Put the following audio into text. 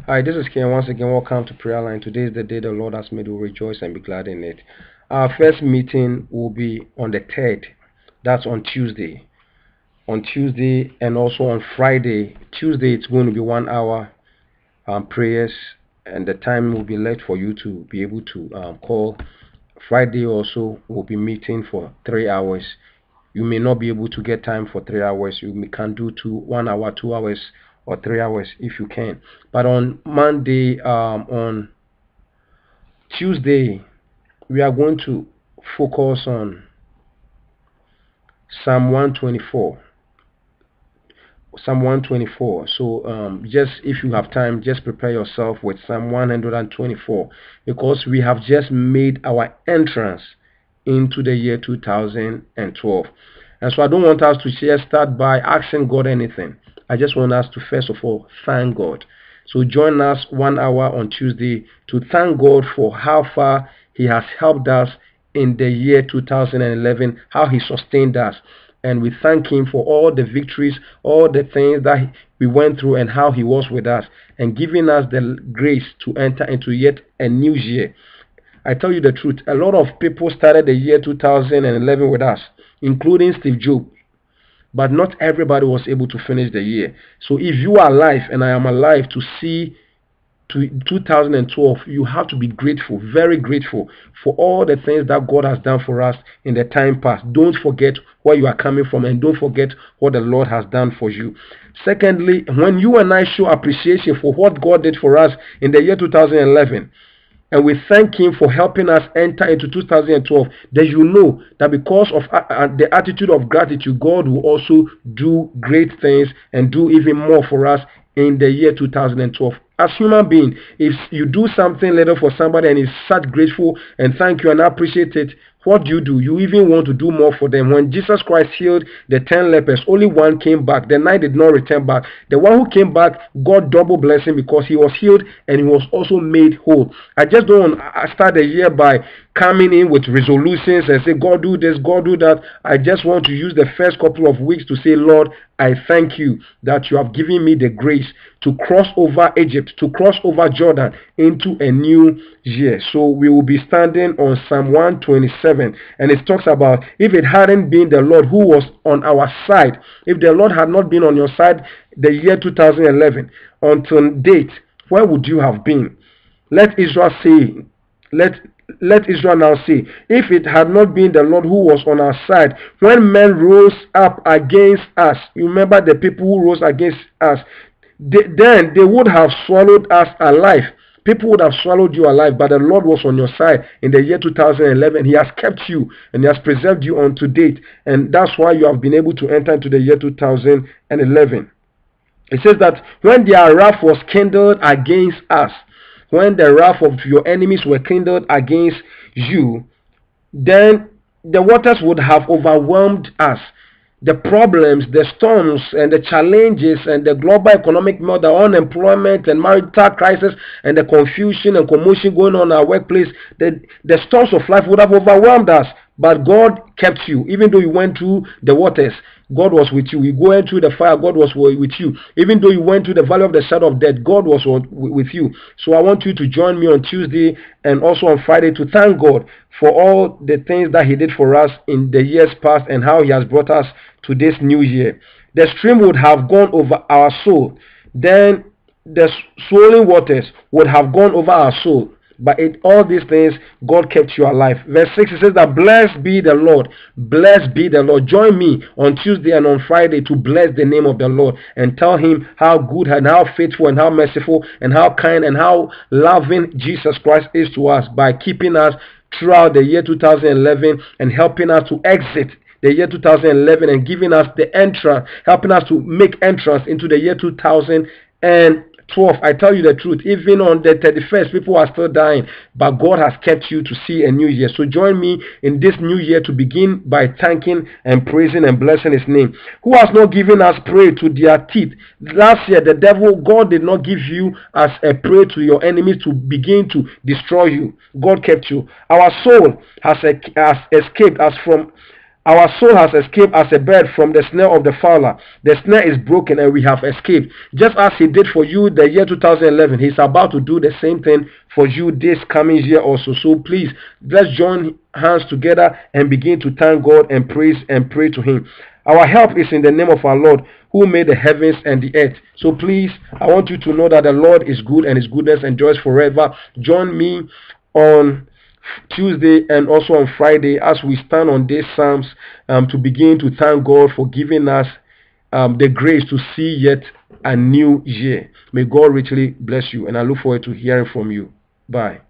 Hi, this is Ken. Once again, welcome to Prayer Line. Today is the day the Lord has made. We'll rejoice and be glad in it. Our first meeting will be on the 3rd. That's on Tuesday. On Tuesday and also on Friday. Tuesday, it's going to be 1 hour prayers, and the time will be left for you to be able to call. Friday also, we'll be meeting for 3 hours. You may not be able to get time for 3 hours. You can do 1 hour, 2 hours, or 3 hours if you can. But on Monday, on Tuesday, we are going to focus on Psalm 124. Psalm 124. So just if you have time, just prepare yourself with Psalm 124, because we have just made our entrance into the year 2012. And so I don't want us to just start by asking God anything. I just want us to first of all thank God. So join us 1 hour on Tuesday to thank God for how far He has helped us in the year 2011, how He sustained us. And we thank Him for all the victories, all the things that we went through, and how He was with us and giving us the grace to enter into yet a new year. I tell you the truth, a lot of people started the year 2011 with us, including Steve Jobs. But not everybody was able to finish the year. So if you are alive and I am alive to see to 2012, you have to be grateful, very grateful for all the things that God has done for us in the time past. Don't forget where you are coming from, and don't forget what the Lord has done for you. Secondly, when you and I show appreciation for what God did for us in the year 2011, and we thank Him for helping us enter into 2012, then you know that because of the attitude of gratitude, God will also do great things and do even more for us in the year 2012. As human beings, if you do something little for somebody and is such grateful and thank you and appreciate it, what do? You even want to do more for them. When Jesus Christ healed the 10 lepers, only one came back. The 9 did not return back. The one who came back got double blessing because he was healed and he was also made whole. I just don't want to start the year by coming in with resolutions and say, God do this, God do that. I just want to use the first couple of weeks to say, Lord, I thank you that you have given me the grace to cross over Egypt, to cross over Jordan into a new year. So we will be standing on Psalm 127, and it talks about, if it hadn't been the Lord who was on our side, if the Lord had not been on your side the year 2011 until date, where would you have been? Let Israel say, let Israel now say, if it had not been the Lord who was on our side, when men rose up against us, you remember the people who rose against us, then they would have swallowed us alive. People would have swallowed you alive, but the Lord was on your side in the year 2011. He has kept you and He has preserved you unto date, and that's why you have been able to enter into the year 2011. It says that when their wrath was kindled against us, when the wrath of your enemies were kindled against you, then the waters would have overwhelmed us. The problems, the storms, and the challenges, and the global economic melt, the unemployment and marital crisis, and the confusion and commotion going on in our workplace, the storms of life would have overwhelmed us. But God kept you. Even though you went through the waters, God was with you. You went through the fire, God was with you. Even though you went through the valley of the shadow of death, God was with you. So I want you to join me on Tuesday and also on Friday to thank God for all the things that He did for us in the years past and how He has brought us to this new year. The stream would have gone over our soul. Then the swollen waters would have gone over our soul. But all these things, God kept you alive. Verse 6, it says that blessed be the Lord. Blessed be the Lord. Join me on Tuesday and on Friday to bless the name of the Lord and tell Him how good and how faithful and how merciful and how kind and how loving Jesus Christ is to us by keeping us throughout the year 2011 and helping us to exit the year 2011 and giving us the entrance, helping us to make entrance into the year 2012. I tell you the truth, even on the 31st, people are still dying, but God has kept you to see a new year. So join me in this new year to begin by thanking and praising and blessing His name. Who has not given us prey to their teeth? Last year, the devil, God did not give you as a prey to your enemies to begin to destroy you. God kept you. Our soul has escaped us from Our soul has escaped as a bird from the snare of the fowler. The snare is broken and we have escaped. Just as he did for you the year 2011, he's about to do the same thing for you this coming year also. So please, let's join hands together and begin to thank God and praise and pray to him. Our help is in the name of our Lord who made the heavens and the earth. So please, I want you to know that the Lord is good and his goodness endures forever. Join me on Tuesday and also on Friday as we stand on these Psalms to begin to thank God for giving us the grace to see yet a new year. May God richly bless you, and I look forward to hearing from you. Bye.